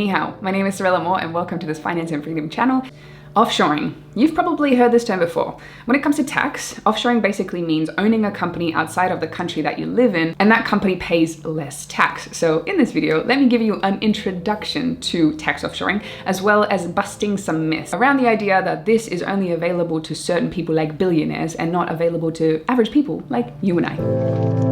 Ni hao, my name is Sorella Moore and welcome to this Finance and Freedom channel. Offshoring. You've probably heard this term before. When it comes to tax, offshoring basically means owning a company outside of the country that you live in, and that company pays less tax. So in this video, let me give you an introduction to tax offshoring, as well as busting some myths around the idea that this is only available to certain people like billionaires and not available to average people like you and I.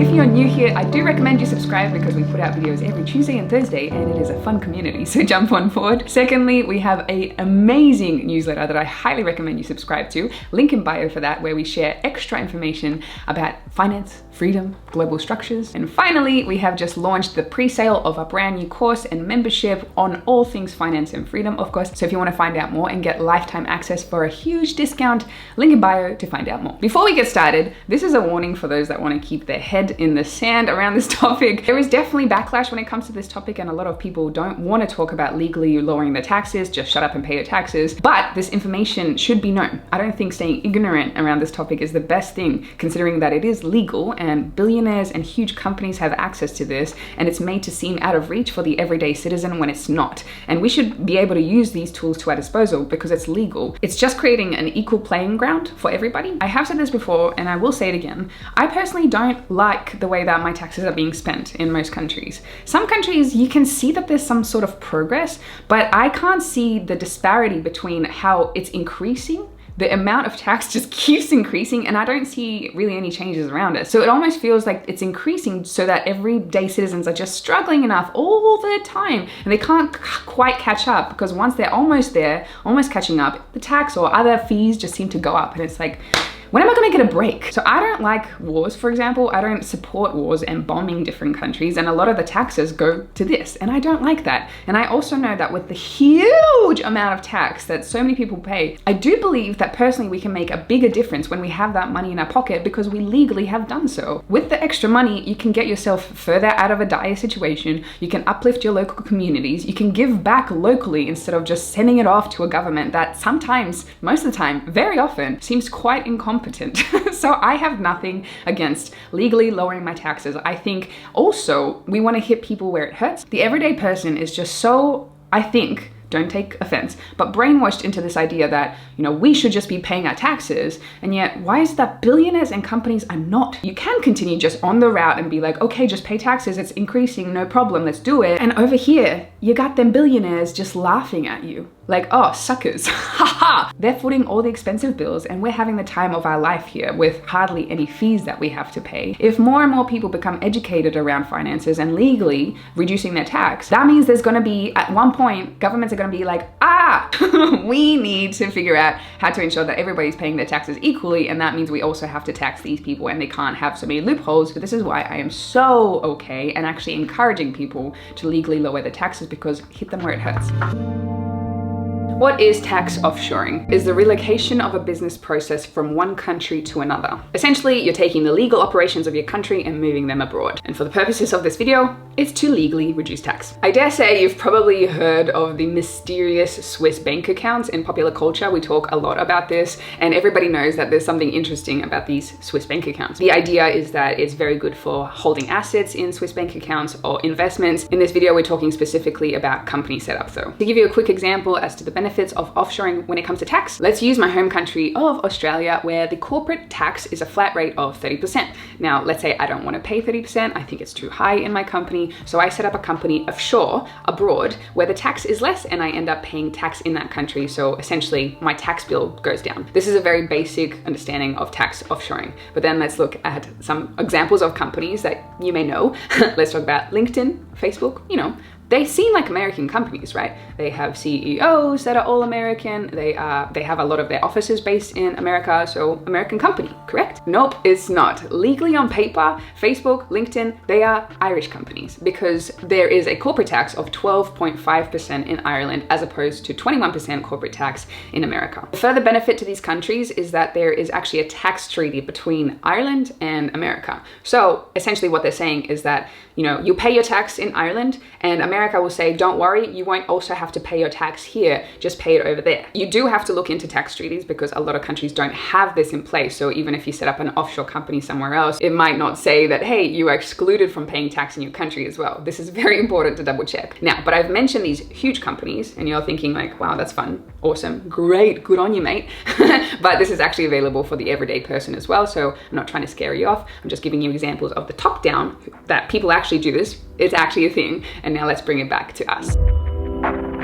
If you're new here, I do recommend you subscribe because we put out videos every Tuesday and Thursday and it is a fun community, so jump on board. Secondly, we have an amazing newsletter that I highly recommend you subscribe to. Link in bio for that, where we share extra information about finance, freedom, global structures. And finally, we have just launched the pre-sale of a brand new course and membership on all things finance and freedom, of course. So if you want to find out more and get lifetime access for a huge discount, link in bio to find out more. Before we get started, this is a warning for those that want to keep their head in the sand around this topic. There is definitely backlash when it comes to this topic, and a lot of people don't want to talk about legally lowering their taxes. Just shut up and pay your taxes. But this information should be known. I don't think staying ignorant around this topic is the best thing, considering that it is legal and billionaires and huge companies have access to this, and it's made to seem out of reach for the everyday citizen when it's not. And we should be able to use these tools to our disposal because it's legal. It's just creating an equal playing ground for everybody. I have said this before and I will say it again. I personally don't like the way that my taxes are being spent in most countries. Some countries you can see that there's some sort of progress, but I can't see the disparity between how it's increasing. The amount of tax just keeps increasing and I don't see really any changes around it. So it almost feels like it's increasing so that everyday citizens are just struggling enough all the time and they can't quite catch up, because once they're almost there, almost catching up, the tax or other fees just seem to go up and it's like, when am I gonna get a break? So I don't like wars, for example. I don't support wars and bombing different countries, and a lot of the taxes go to this, and I don't like that. And I also know that with the huge amount of tax that so many people pay, I do believe that personally we can make a bigger difference when we have that money in our pocket because we legally have done so. With the extra money, you can get yourself further out of a dire situation, you can uplift your local communities, you can give back locally instead of just sending it off to a government that sometimes, most of the time, very often, seems quite incompetent. So I have nothing against legally lowering my taxes. I think also we want to hit people where it hurts. The everyday person is just so, I think, don't take offense, but brainwashed into this idea that, you know, we should just be paying our taxes. And yet, why is it that billionaires and companies are not? You can continue just on the route and be like, okay, just pay taxes. It's increasing, no problem, let's do it. And over here, you got them billionaires just laughing at you. Like, oh, suckers, haha. They're footing all the expensive bills and we're having the time of our life here with hardly any fees that we have to pay. If more and more people become educated around finances and legally reducing their tax, that means there's gonna be, at one point, governments are gonna be like, we need to figure out how to ensure that everybody's paying their taxes equally, and that means we also have to tax these people and they can't have so many loopholes. But this is why I am so okay and actually encouraging people to legally lower their taxes, because hit them where it hurts. What is tax offshoring? Is the relocation of a business process from one country to another. Essentially, you're taking the legal operations of your country and moving them abroad. And for the purposes of this video, it's to legally reduce tax. I dare say you've probably heard of the mysterious Swiss bank accounts. In popular culture, we talk a lot about this, and everybody knows that there's something interesting about these Swiss bank accounts. The idea is that it's very good for holding assets in Swiss bank accounts or investments. In this video, we're talking specifically about company setup though. To give you a quick example as to the benefits of offshoring when it comes to tax, let's use my home country of Australia, where the corporate tax is a flat rate of 30%. Now, let's say I don't want to pay 30%, I think it's too high in my company, so I set up a company offshore, abroad, where the tax is less and I end up paying tax in that country, so essentially my tax bill goes down. This is a very basic understanding of tax offshoring. But then let's look at some examples of companies that you may know. Let's talk about LinkedIn, Facebook, you know, they seem like American companies, right? They have CEOs that are all American. They have a lot of their offices based in America, so American company, correct? Nope, it's not. Legally on paper, Facebook, LinkedIn, they are Irish companies because there is a corporate tax of 12.5% in Ireland as opposed to 21% corporate tax in America. The further benefit to these countries is that there is actually a tax treaty between Ireland and America. So essentially what they're saying is that You know, you pay your tax in Ireland and America will say, don't worry, you won't also have to pay your tax here, just pay it over there. You do have to look into tax treaties because a lot of countries don't have this in place. So even if you set up an offshore company somewhere else, it might not say that, hey, you are excluded from paying tax in your country as well. This is very important to double check. Now, but I've mentioned these huge companies and you're thinking like, wow, that's fun, awesome, great, good on you, mate. But this is actually available for the everyday person as well. So I'm not trying to scare you off. I'm just giving you examples of the top down that people actually do this. It's actually a thing. And now let's bring it back to us.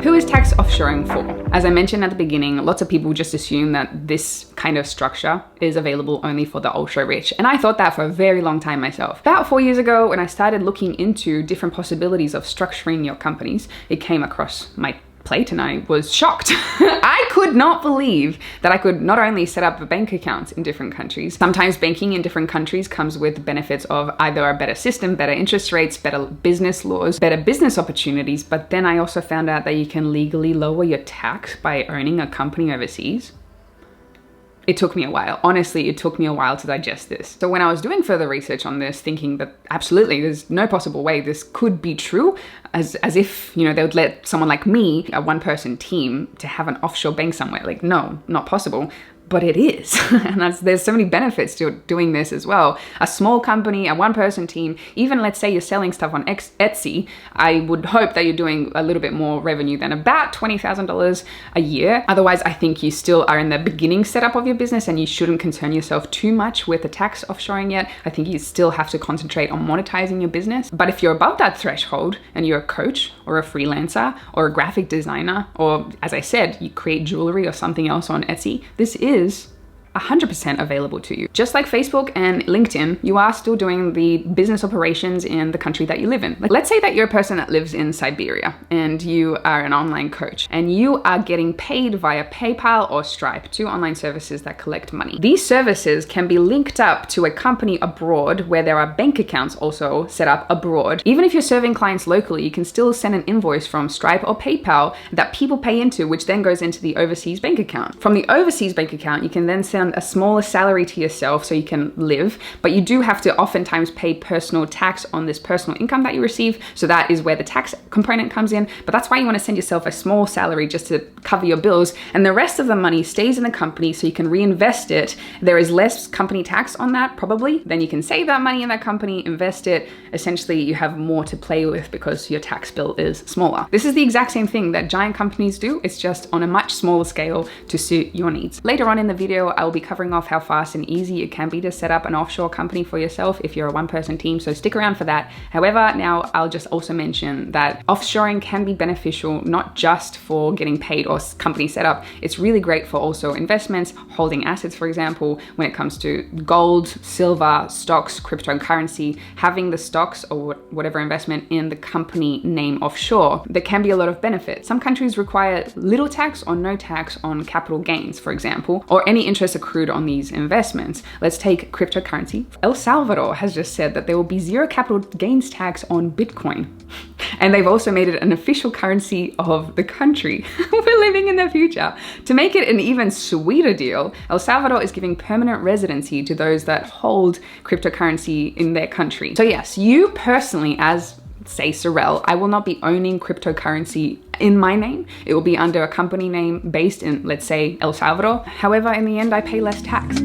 Who is tax offshoring for? As I mentioned at the beginning, lots of people just assume that this kind of structure is available only for the ultra rich. And I thought that for a very long time myself. About 4 years ago, when I started looking into different possibilities of structuring your companies, it came across my plate and I was shocked. I could not believe that I could not only set up bank accounts in different countries. Sometimes banking in different countries comes with benefits of either a better system, better interest rates, better business laws, better business opportunities. But then I also found out that you can legally lower your tax by owning a company overseas. It took me a while. Honestly, it took me a while to digest this. So when I was doing further research on this, thinking that absolutely, there's no possible way this could be true, as if, you know, they would let someone like me, a one-person team, to have an offshore bank somewhere. Like, no, not possible. But it is. And there's so many benefits to doing this as well. A small company, a one-person team, even let's say you're selling stuff on Etsy, I would hope that you're doing a little bit more revenue than about $20,000 a year. Otherwise, I think you still are in the beginning setup of your business and you shouldn't concern yourself too much with the tax offshoring yet. I think you still have to concentrate on monetizing your business. But if you're above that threshold and you're a coach or a freelancer or a graphic designer, or as I said, you create jewelry or something else on Etsy, this is 100% available to you. Just like Facebook and LinkedIn, you are still doing the business operations in the country that you live in. Let's say that you're a person that lives in Siberia and you are an online coach and you are getting paid via PayPal or Stripe, two online services that collect money. These services can be linked up to a company abroad where there are bank accounts also set up abroad. Even if you're serving clients locally, you can still send an invoice from Stripe or PayPal that people pay into, which then goes into the overseas bank account. From the overseas bank account, you can then send a smaller salary to yourself so you can live, but you do have to oftentimes pay personal tax on this personal income that you receive. So that is where the tax component comes in. But that's why you want to send yourself a small salary just to cover your bills. And the rest of the money stays in the company so you can reinvest it. There is less company tax on that probably. Then you can save that money in that company, invest it. Essentially, you have more to play with because your tax bill is smaller. This is the exact same thing that giant companies do. It's just on a much smaller scale to suit your needs. Later on in the video, I will be covering off how fast and easy it can be to set up an offshore company for yourself if you're a one-person team, so stick around for that. However, now I'll just also mention that offshoring can be beneficial not just for getting paid or company set up. It's really great for also investments, holding assets, for example, when it comes to gold, silver, stocks, cryptocurrency, having the stocks or whatever investment in the company name offshore. There can be a lot of benefit. Some countries require little tax or no tax on capital gains, for example, or any interest accrued on these investments. Let's take cryptocurrency. El Salvador has just said that there will be zero capital gains tax on Bitcoin. And they've also made it an official currency of the country. We're living in the future. To make it an even sweeter deal, El Salvador is giving permanent residency to those that hold cryptocurrency in their country. So yes, you personally, as say Sorel, I will not be owning cryptocurrency in my name. It will be under a company name based in, let's say, El Salvador. However, in the end, I pay less tax.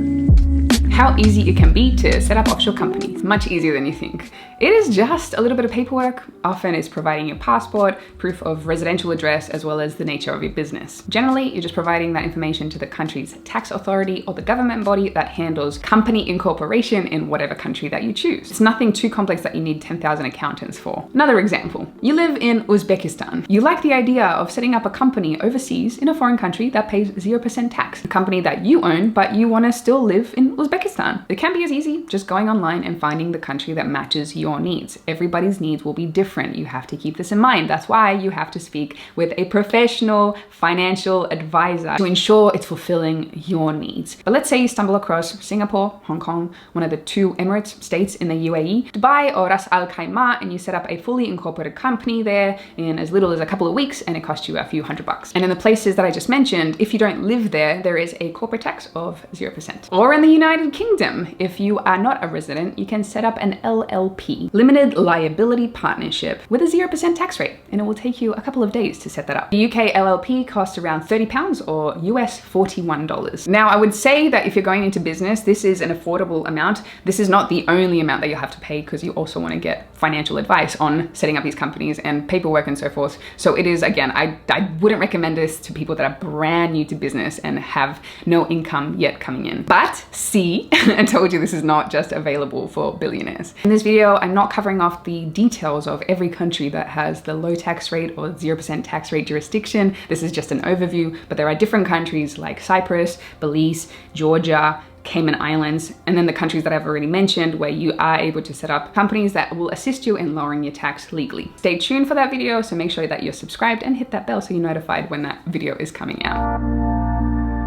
How easy it can be to set up offshore companies. Much easier than you think. It is just a little bit of paperwork. Often it's providing your passport, proof of residential address, as well as the nature of your business. Generally, you're just providing that information to the country's tax authority or the government body that handles company incorporation in whatever country that you choose. It's nothing too complex that you need 10,000 accountants for. Another example, you live in Uzbekistan. You like the idea of setting up a company overseas in a foreign country that pays 0% tax. A company that you own, but you want to still live in Uzbekistan. It can be as easy just going online and finding the country that matches your needs. Everybody's needs will be different. You have to keep this in mind. That's why you have to speak with a professional financial advisor to ensure it's fulfilling your needs. But let's say you stumble across Singapore, Hong Kong, one of the two Emirates states in the UAE, Dubai or Ras Al Khaimah, and you set up a fully incorporated company there in as little as a couple of weeks and it costs you a few $100. And in the places that I just mentioned, if you don't live there, there is a corporate tax of 0%. Or in the United Kingdom, if you are not a resident, you can set up an LLP, Limited Liability Partnership, with a 0% tax rate, and it will take you a couple of days to set that up. The UK LLP costs around £30 or US $41. Now, I would say that if you're going into business, this is an affordable amount. This is not the only amount that you'll have to pay, because you also want to get financial advice on setting up these companies and paperwork and so forth. So it is, again, I wouldn't recommend this to people that are brand new to business and have no income yet coming in. But see, I told you this is not just available for billionaires. In this video, I'm not covering off the details of every country that has the low tax rate or 0% tax rate jurisdiction. This is just an overview, but there are different countries like Cyprus, Belize, Georgia, Cayman Islands, and then the countries that I've already mentioned where you are able to set up companies that will assist you in lowering your tax legally. Stay tuned for that video, so make sure that you're subscribed and hit that bell so you're notified when that video is coming out.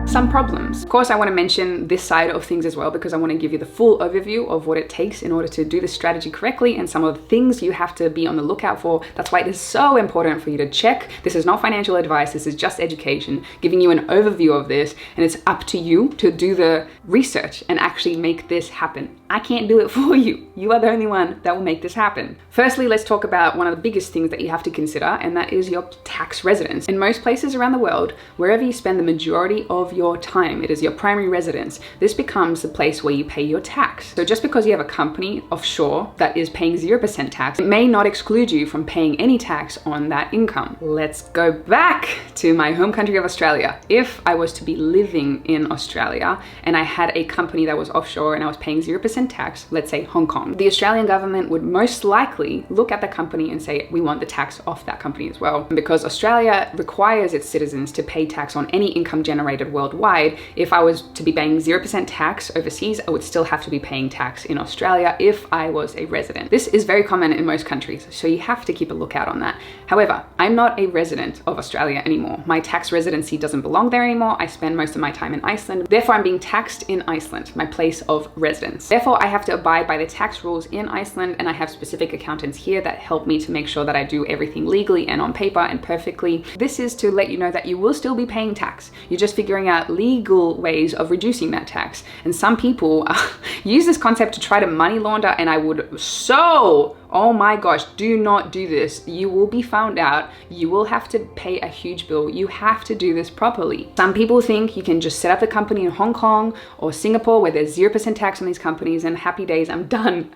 Some problems. Of course, I want to mention this side of things as well, because I want to give you the full overview of what it takes in order to do this strategy correctly and some of the things you have to be on the lookout for. That's why it is so important for you to check. This is not financial advice. This is just education, giving you an overview of this, and it's up to you to do the research and actually make this happen. I can't do it for you. You are the only one that will make this happen. Firstly, let's talk about one of the biggest things that you have to consider, and that is your tax residence. In most places around the world, wherever you spend the majority of your time, it is your primary residence. This becomes the place where you pay your tax. So just because you have a company offshore that is paying 0% tax, it may not exclude you from paying any tax on that income. Let's go back to my home country of Australia. If I was to be living in Australia and I had a company that was offshore and I was paying 0% tax, let's say Hong Kong, the Australian government would most likely look at the company and say, we want the tax off that company as well. And because Australia requires its citizens to pay tax on any income generated worldwide, if I was to be paying 0% tax overseas, I would still have to be paying tax in Australia if I was a resident. This is very common in most countries, so you have to keep a lookout on that. However, I'm not a resident of Australia anymore. My tax residency doesn't belong there anymore. I spend most of my time in Iceland. Therefore, I'm being taxed in Iceland, my place of residence. Therefore, I have to abide by the tax rules in Iceland, and I have specific accountants here that help me to make sure that I do everything legally and on paper and perfectly. This is to let you know that you will still be paying tax. You're just figuring out legal ways of reducing that tax. And some people use this concept to try to money launder, and I would oh my gosh, do not do this. You will be found out. You will have to pay a huge bill. You have to do this properly. Some people think you can just set up a company in Hong Kong or Singapore where there's 0% tax on these companies and happy days, I'm done.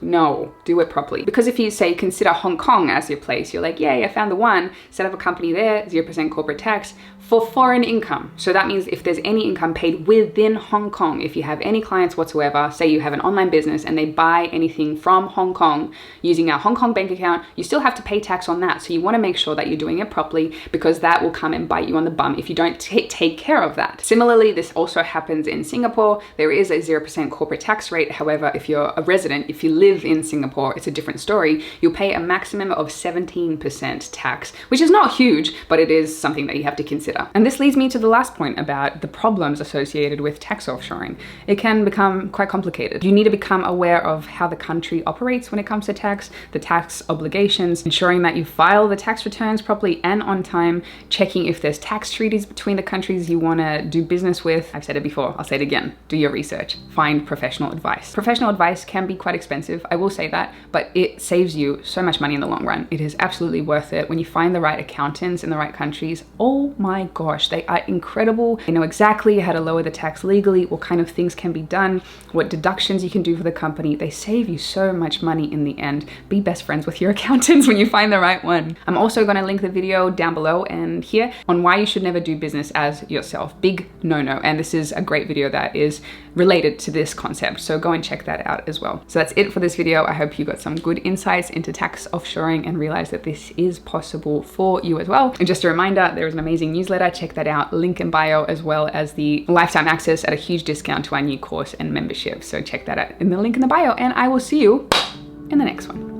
No, do it properly. Because if you say consider Hong Kong as your place, you're like, yay, I found the one, set up a company there, 0% corporate tax for foreign income. So that means if there's any income paid within Hong Kong, if you have any clients whatsoever, say you have an online business and they buy anything from Hong Kong using our Hong Kong bank account, you still have to pay tax on that. So you want to make sure that you're doing it properly, because that will come and bite you on the bum if you don't take care of that. Similarly, this also happens in Singapore. There is a 0% corporate tax rate. However, if you're a resident, if you live in Singapore, it's a different story. You'll pay a maximum of 17% tax, which is not huge, but it is something that you have to consider. And this leads me to the last point about the problems associated with tax offshoring. It can become quite complicated. You need to become aware of how the country operates when it comes to tax, the tax obligations, ensuring that you file the tax returns properly and on time, checking if there's tax treaties between the countries you want to do business with. I've said it before, I'll say it again. Do your research. Find professional advice. Professional advice can be quite expensive, I will say that, but it saves you so much money in the long run. It is absolutely worth it when you find the right accountants in the right countries. Oh my gosh, they are incredible. They know exactly how to lower the tax legally, what kind of things can be done, what deductions you can do for the company. They save you so much money in the end. Be best friends with your accountants when you find the right one. I'm also going to link the video down below and here on why you should never do business as yourself. Big no-no. And this is a great video that is related to this concept. So go and check that out as well. So that's it for this video. I hope you got some good insights into tax offshoring and realize that this is possible for you as well. And just a reminder, there is an amazing newsletter. Check that out. Link in bio, as well as the lifetime access at a huge discount to our new course and membership. So check that out in the link in the bio, and I will see you in the next one.